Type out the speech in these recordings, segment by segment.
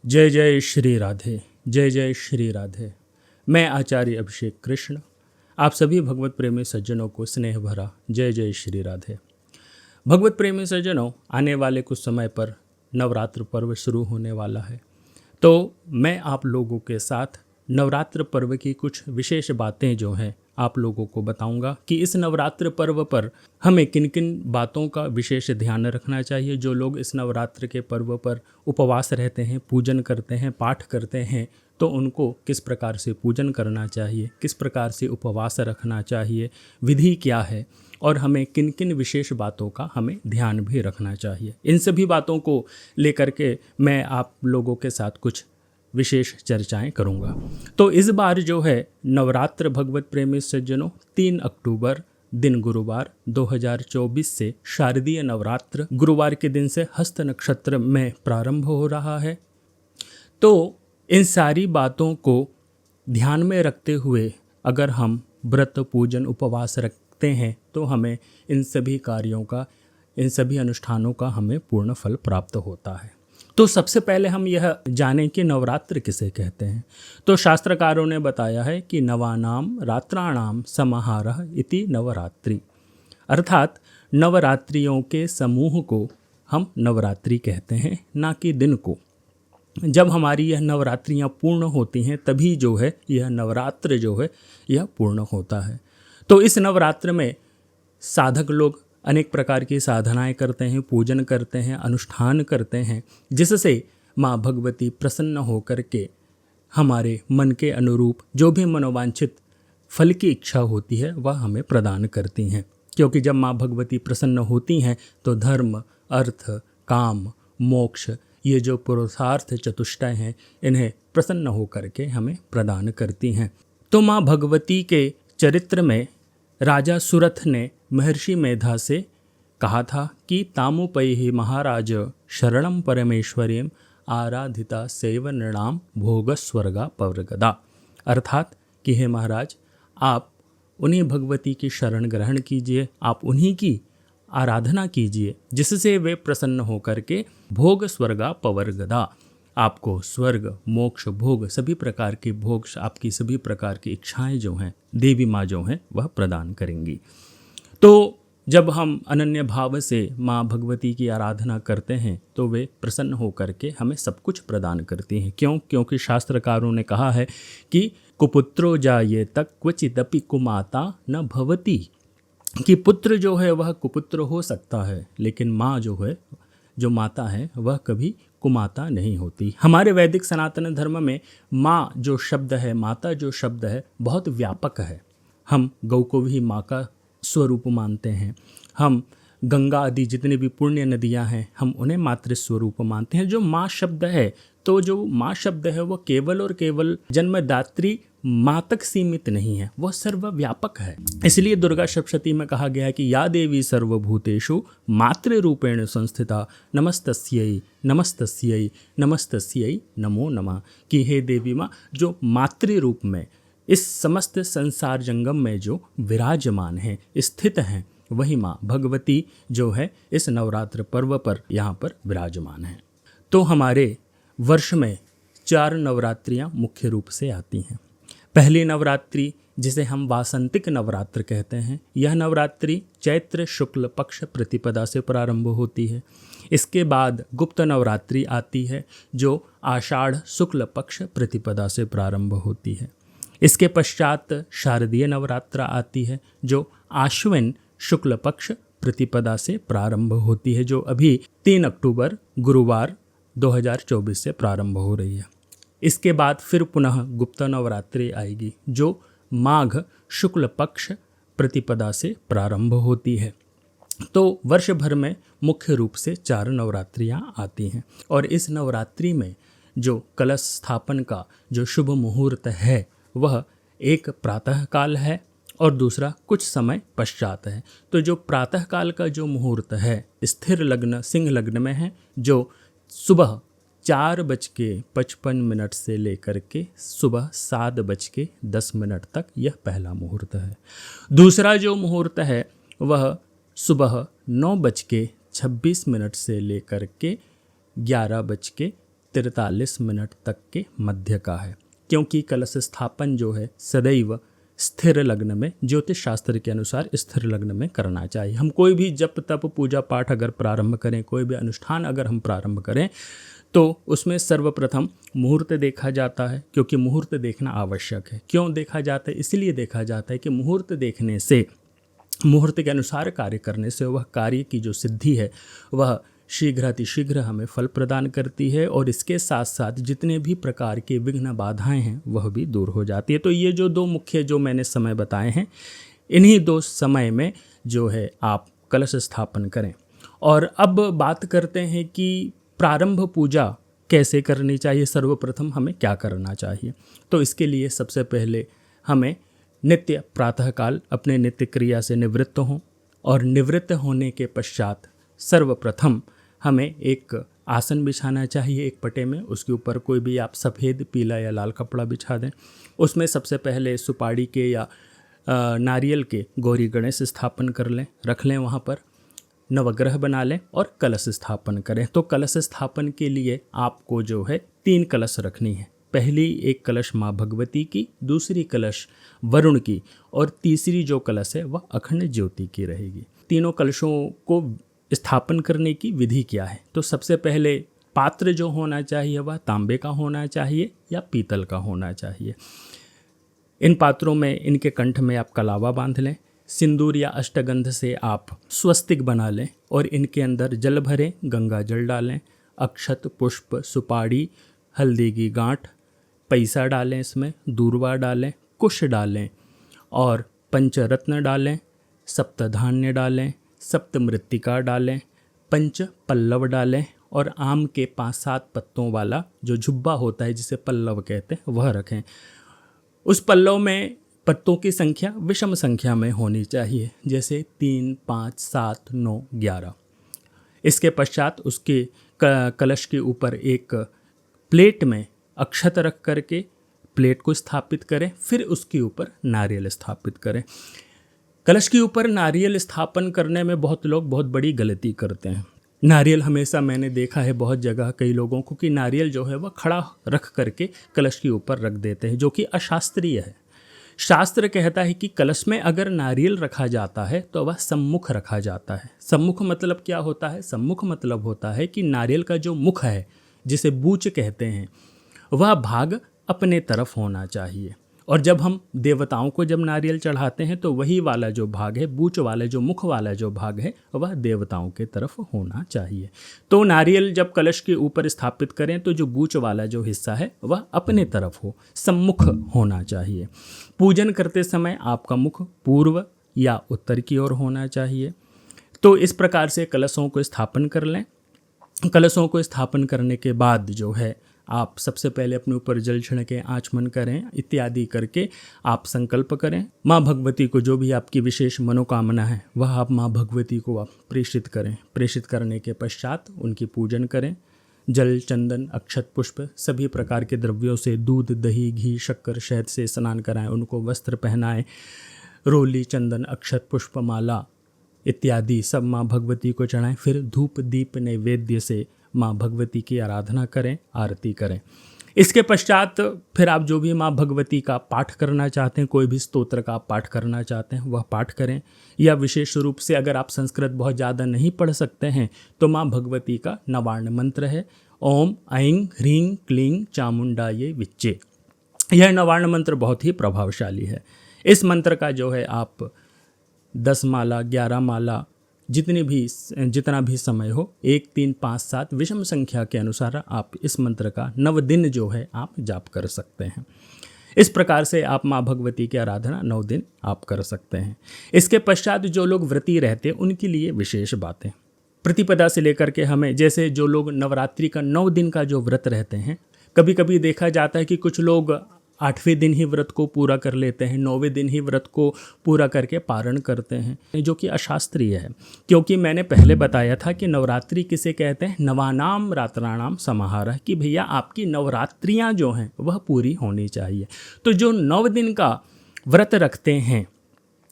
जय जय श्री राधे, जय जय श्री राधे। मैं आचार्य अभिषेक कृष्ण आप सभी भगवत प्रेमी सज्जनों को स्नेह भरा जय जय श्री राधे। भगवत प्रेमी सज्जनों, आने वाले कुछ समय पर नवरात्र पर्व शुरू होने वाला है, तो मैं आप लोगों के साथ नवरात्र पर्व की कुछ विशेष बातें जो हैं आप लोगों को बताऊंगा कि इस नवरात्र पर्व पर हमें किन किन बातों का विशेष ध्यान रखना चाहिए। जो लोग इस नवरात्र के पर्व पर उपवास रहते हैं, पूजन करते हैं, पाठ करते हैं, तो उनको किस प्रकार से पूजन करना चाहिए, किस प्रकार से उपवास रखना चाहिए, विधि क्या है और हमें किन किन विशेष बातों का हमें ध्यान भी रखना चाहिए। इन सभी बातों को लेकर के मैं आप लोगों के साथ कुछ विशेष चर्चाएं करूंगा। तो इस बार जो है नवरात्र भगवत प्रेमी सज्जनों 3 अक्टूबर दिन गुरुवार 2024 से शारदीय नवरात्र गुरुवार के दिन से हस्त नक्षत्र में प्रारंभ हो रहा है। तो इन सारी बातों को ध्यान में रखते हुए अगर हम व्रत पूजन उपवास रखते हैं तो हमें इन सभी कार्यों का, इन सभी अनुष्ठानों का हमें पूर्ण फल प्राप्त होता है। तो सबसे पहले हम यह जानें कि नवरात्र किसे कहते हैं। तो शास्त्रकारों ने बताया है कि नवानाम रात्राणाम समाहारः इति नवरात्रि, अर्थात नवरात्रियों के समूह को हम नवरात्रि कहते हैं, ना कि दिन को। जब हमारी यह नवरात्रियां पूर्ण होती हैं तभी जो है यह नवरात्र जो है यह पूर्ण होता है। तो इस नवरात्र में साधक लोग अनेक प्रकार की साधनाएं करते हैं, पूजन करते हैं, अनुष्ठान करते हैं, जिससे माँ भगवती प्रसन्न होकर के हमारे मन के अनुरूप जो भी मनोवांछित फल की इच्छा होती है वह हमें प्रदान करती हैं। क्योंकि जब माँ भगवती प्रसन्न होती हैं तो धर्म, अर्थ, काम, मोक्ष, ये जो पुरुषार्थ चतुष्टय हैं इन्हें प्रसन्न होकर के हमें प्रदान करती हैं। तो माँ भगवती के चरित्र में राजा सुरथ ने महर्षि मेधा से कहा था कि तामुपैहि महाराज शरणम परमेश्वरीम आराधिता सेवनृणाम भोग स्वर्गा पवर्गदा, अर्थात कि हे महाराज आप उन्हीं भगवती की शरण ग्रहण कीजिए, आप उन्हीं की आराधना कीजिए जिससे वे प्रसन्न होकर के भोग स्वर्गा पवर्गदा, आपको स्वर्ग, मोक्ष, भोग, सभी प्रकार के भोग, आपकी सभी प्रकार की इच्छाएं जो हैं देवी माँ जो हैं वह प्रदान करेंगी। तो जब हम अनन्य भाव से माँ भगवती की आराधना करते हैं तो वे प्रसन्न होकर के हमें सब कुछ प्रदान करती हैं। क्योंकि शास्त्रकारों ने कहा है कि कुपुत्रो जायेत क्वचिदपि कुमाता न भवति, कि पुत्र जो है वह कुपुत्र हो सकता है लेकिन माँ जो है, जो माता है, वह कभी कुमाता नहीं होती। हमारे वैदिक सनातन धर्म में माँ जो शब्द है, माता जो शब्द है, बहुत व्यापक है। हम गौ को भी माँ का स्वरूप मानते हैं, हम गंगा आदि जितनी भी पुण्य नदियाँ हैं हम उन्हें मातृ स्वरूप मानते हैं। जो माँ शब्द है, तो जो माँ शब्द है वो केवल और केवल जन्मदात्री माँ तक सीमित नहीं है, वह सर्वव्यापक है। इसलिए दुर्गा सप्तशती में कहा गया है कि या देवी सर्वभूतेषु मातृरूपेण संस्थिता नमस्तस्यै नमस्तस्यै नमस्तस्यै नमो नमः, कि हे देवी माँ जो मातृ रूप में इस समस्त संसार जंगम में जो विराजमान है, स्थित हैं, वही माँ भगवती जो है इस नवरात्र पर्व पर यहाँ पर विराजमान है। तो हमारे वर्ष में 4 नवरात्रियाँ मुख्य रूप से आती हैं। पहली नवरात्रि जिसे हम वासंतिक नवरात्र कहते हैं, यह नवरात्रि चैत्र शुक्ल पक्ष प्रतिपदा से प्रारंभ होती है। इसके बाद गुप्त नवरात्रि आती है जो आषाढ़ शुक्ल पक्ष प्रतिपदा से प्रारंभ होती है। इसके पश्चात शारदीय नवरात्र आती है जो आश्विन शुक्ल पक्ष प्रतिपदा से प्रारंभ होती है, जो अभी 3 अक्टूबर गुरुवार 2024 से प्रारंभ हो रही है। इसके बाद फिर पुनः गुप्त नवरात्रि आएगी जो माघ शुक्ल पक्ष प्रतिपदा से प्रारंभ होती है। तो वर्ष भर में मुख्य रूप से 4 नवरात्रियां आती हैं और इस नवरात्रि में जो कलश स्थापन का जो शुभ मुहूर्त है वह एक प्रातः काल है और दूसरा कुछ समय पश्चात है। तो जो प्रातः काल का जो मुहूर्त है स्थिर लग्न सिंह लग्न में है, जो सुबह 4:55 से लेकर के सुबह 7:10 तक यह पहला मुहूर्त है। दूसरा जो मुहूर्त है वह सुबह 9:26 से लेकर के 11:13 43 मिनट तक के मध्य का है, क्योंकि कलश स्थापन जो है सदैव स्थिर लग्न में, ज्योतिष शास्त्र के अनुसार स्थिर लग्न में करना चाहिए। हम कोई भी जप तप पूजा पाठ अगर प्रारंभ करें, कोई भी अनुष्ठान अगर हम प्रारंभ करें, तो उसमें सर्वप्रथम मुहूर्त देखा जाता है, क्योंकि मुहूर्त देखना आवश्यक है। क्यों देखा जाता है? इसलिए देखा जाता है कि मुहूर्त देखने से, मुहूर्त के अनुसार कार्य करने से वह कार्य की जो सिद्धि है वह शीघ्रातिशीघ्र हमें फल प्रदान करती है, और इसके साथ साथ जितने भी प्रकार के विघ्न बाधाएं हैं वह भी दूर हो जाती है। तो ये जो दो मुख्य जो मैंने समय बताए हैं, इन्हीं दो समय में जो है आप कलश स्थापन करें। और अब बात करते हैं कि प्रारंभ पूजा कैसे करनी चाहिए, सर्वप्रथम हमें क्या करना चाहिए। तो इसके लिए सबसे पहले हमें नित्य प्रातःकाल अपने नित्य क्रिया से निवृत्त हों, और निवृत्त होने के पश्चात सर्वप्रथम हमें एक आसन बिछाना चाहिए एक पटे में। उसके ऊपर कोई भी आप सफ़ेद, पीला या लाल कपड़ा बिछा दें। उसमें सबसे पहले सुपारी के या नारियल के गौरी गणेश स्थापन कर लें, रख लें वहाँ पर, नवग्रह बना लें और कलश स्थापन करें। तो कलश स्थापन के लिए आपको जो है 3 कलश रखनी है। पहली एक कलश माँ भगवती की, दूसरी कलश वरुण की, और तीसरी जो कलश है वह अखंड ज्योति की रहेगी। तीनों कलशों को स्थापन करने की विधि क्या है? तो सबसे पहले पात्र जो होना चाहिए वह तांबे का होना चाहिए या पीतल का होना चाहिए। इन पात्रों में, इनके कंठ में आप कलावा बांध लें, सिंदूर या अष्टगंध से आप स्वस्तिक बना लें, और इनके अंदर जल भरें, गंगा जल डालें, अक्षत, पुष्प, सुपारी, हल्दी की गांठ, पैसा डालें, इसमें दूर्वा डालें, कुश डालें, और पंचरत्न डालें, सप्तधान्य डालें, सप्तमृत्तिका डालें, पंच पल्लव डालें, और आम के 5-7 पत्तों वाला जो झुब्बा होता है जिसे पल्लव कहते हैं वह रखें। उस पल्लव में पत्तों की संख्या विषम संख्या में होनी चाहिए, जैसे 3, 5, 7, 9, 11। इसके पश्चात उसके कलश के ऊपर एक प्लेट में अक्षत रख करके प्लेट को स्थापित करें, फिर उसके ऊपर नारियल स्थापित करें। कलश के ऊपर नारियल स्थापन करने में बहुत लोग बहुत बड़ी गलती करते हैं। नारियल हमेशा मैंने देखा है बहुत जगह कई लोगों को कि नारियल जो है वह खड़ा रख करके कलश के ऊपर रख देते हैं, जो कि अशास्त्रीय है। शास्त्र कहता है कि कलश में अगर नारियल रखा जाता है तो वह सम्मुख रखा जाता है। सम्मुख मतलब क्या होता है? सम्मुख मतलब होता है कि नारियल का जो मुख है, जिसे बूच कहते हैं, वह भाग अपने तरफ होना चाहिए। और जब हम देवताओं को जब नारियल चढ़ाते हैं तो वही वाला जो भाग है, बूच वाला जो मुख वाला जो भाग है, वह देवताओं के तरफ होना चाहिए। तो नारियल जब कलश के ऊपर स्थापित करें तो जो बूच वाला जो हिस्सा है वह अपने तरफ हो, सम्मुख होना चाहिए। पूजन करते समय आपका मुख पूर्व या उत्तर की ओर होना चाहिए। तो इस प्रकार से कलशों को स्थापन कर लें। कलशों को स्थापन करने के बाद जो है आप सबसे पहले अपने ऊपर जल छिड़कें, आचमन करें, इत्यादि करके आप संकल्प करें। माँ भगवती को जो भी आपकी विशेष मनोकामना है वह आप माँ भगवती को आप प्रेषित करें। प्रेषित करने के पश्चात उनकी पूजन करें। जल, चंदन, अक्षत, पुष्प सभी प्रकार के द्रव्यों से, दूध, दही, घी, शक्कर, शहद से स्नान कराएं। उनको वस्त्र पहनाएं। रोली, चंदन, अक्षत, पुष्प, माला इत्यादि सब माँ भगवती को चढ़ाएं। फिर धूप, दीप, नैवेद्य से माँ भगवती की आराधना करें, आरती करें। इसके पश्चात फिर आप जो भी माँ भगवती का पाठ करना चाहते हैं, कोई भी स्तोत्र का आप पाठ करना चाहते हैं वह पाठ करें, या विशेष रूप से अगर आप संस्कृत बहुत ज़्यादा नहीं पढ़ सकते हैं तो माँ भगवती का नवार्ण मंत्र है, ओम ऐं ह्रीं क्लीं चामुंडाये विच्चे। यह नवार्ण मंत्र बहुत ही प्रभावशाली है। इस मंत्र का जो है आप 10 माला, 11 माला, जितना भी समय हो, 1, 3, 5, 7 विषम संख्या के अनुसार आप इस मंत्र का 9 दिन जो है आप जाप कर सकते हैं। इस प्रकार से आप माँ भगवती की आराधना 9 दिन आप कर सकते हैं। इसके पश्चात जो लोग व्रती रहते हैं उनके लिए विशेष बातें, प्रतिपदा से लेकर के हमें, जैसे जो लोग नवरात्रि का 9 दिन का जो व्रत रहते हैं, कभी कभी देखा जाता है कि कुछ लोग 8वें दिन ही व्रत को पूरा कर लेते हैं, 9वें दिन ही व्रत को पूरा करके पारण करते हैं, जो कि अशास्त्रीय है। क्योंकि मैंने पहले बताया था कि नवरात्रि किसे कहते हैं? नवानाम रात्राणाम समाहारः, कि भैया आपकी नवरात्रियां जो हैं वह पूरी होनी चाहिए। तो जो 9 दिन का व्रत रखते हैं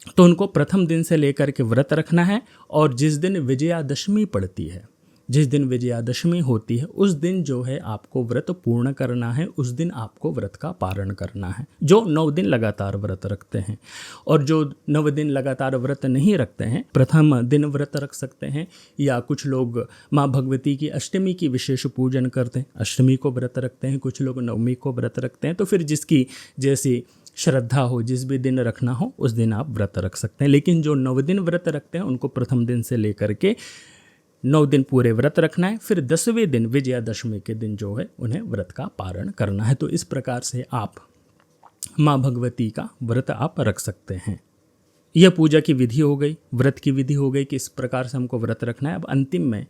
तो उनको प्रथम दिन से लेकर के व्रत रखना है, और जिस दिन विजयादशमी पड़ती है, जिस दिन विजयादशमी होती है उस दिन जो है आपको व्रत पूर्ण करना है, उस दिन आपको व्रत का पारण करना है। जो 9 दिन लगातार व्रत रखते हैं और जो 9 दिन लगातार व्रत नहीं रखते हैं, प्रथम दिन व्रत रख सकते हैं, या कुछ लोग माँ भगवती की अष्टमी की विशेष पूजन करते हैं, अष्टमी को व्रत रखते हैं, कुछ लोग नवमी को व्रत रखते हैं। तो फिर जिसकी जैसी श्रद्धा हो, जिस भी दिन रखना हो उस दिन आप व्रत रख सकते हैं। लेकिन जो 9 दिन व्रत रखते हैं उनको प्रथम दिन से लेकर के 9 दिन पूरे व्रत रखना है, फिर 10वें दिन विजयादशमी के दिन जो है उन्हें व्रत का पारण करना है। तो इस प्रकार से आप माँ भगवती का व्रत आप रख सकते हैं। यह पूजा की विधि हो गई, व्रत की विधि हो गई कि इस प्रकार से हमको व्रत रखना है। अब अंतिम में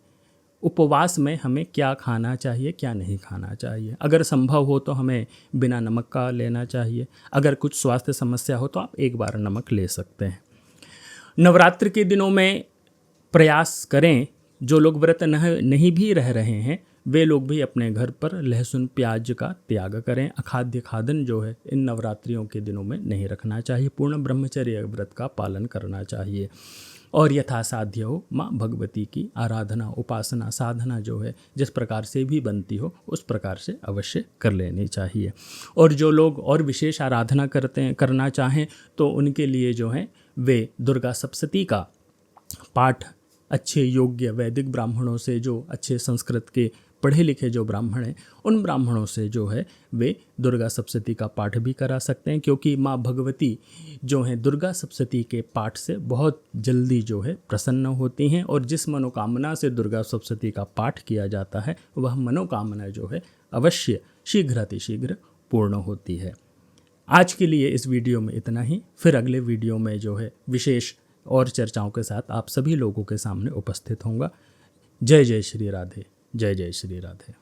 उपवास में हमें क्या खाना चाहिए, क्या नहीं खाना चाहिए। अगर संभव हो तो हमें बिना नमक का लेना चाहिए। अगर कुछ स्वास्थ्य समस्या हो तो आप एक बार नमक ले सकते हैं। नवरात्र के दिनों में प्रयास करें, जो लोग व्रत नहीं भी रह रहे हैं वे लोग भी अपने घर पर लहसुन प्याज का त्याग करें। अखाद्य खादन जो है इन नवरात्रियों के दिनों में नहीं रखना चाहिए। पूर्ण ब्रह्मचर्य व्रत का पालन करना चाहिए और यथासाध्य हो माँ भगवती की आराधना, उपासना, साधना जो है जिस प्रकार से भी बनती हो उस प्रकार से अवश्य कर लेनी चाहिए। और जो लोग और विशेष आराधना करना चाहें तो उनके लिए जो है वे दुर्गा सप्तशती का पाठ अच्छे योग्य वैदिक ब्राह्मणों से, जो अच्छे संस्कृत के पढ़े लिखे जो ब्राह्मण हैं उन ब्राह्मणों से जो है वे दुर्गा सप्तशती का पाठ भी करा सकते हैं, क्योंकि माँ भगवती जो हैं दुर्गा सप्तशती के पाठ से बहुत जल्दी जो है प्रसन्न होती हैं और जिस मनोकामना से दुर्गा सप्तशती का पाठ किया जाता है वह मनोकामना जो है अवश्य शीघ्रातिशीघ्र पूर्ण होती है। आज के लिए इस वीडियो में इतना ही। फिर अगले वीडियो में जो है विशेष और चर्चाओं के साथ आप सभी लोगों के सामने उपस्थित होऊंगा। जय जय श्री राधे, जय जय श्री राधे।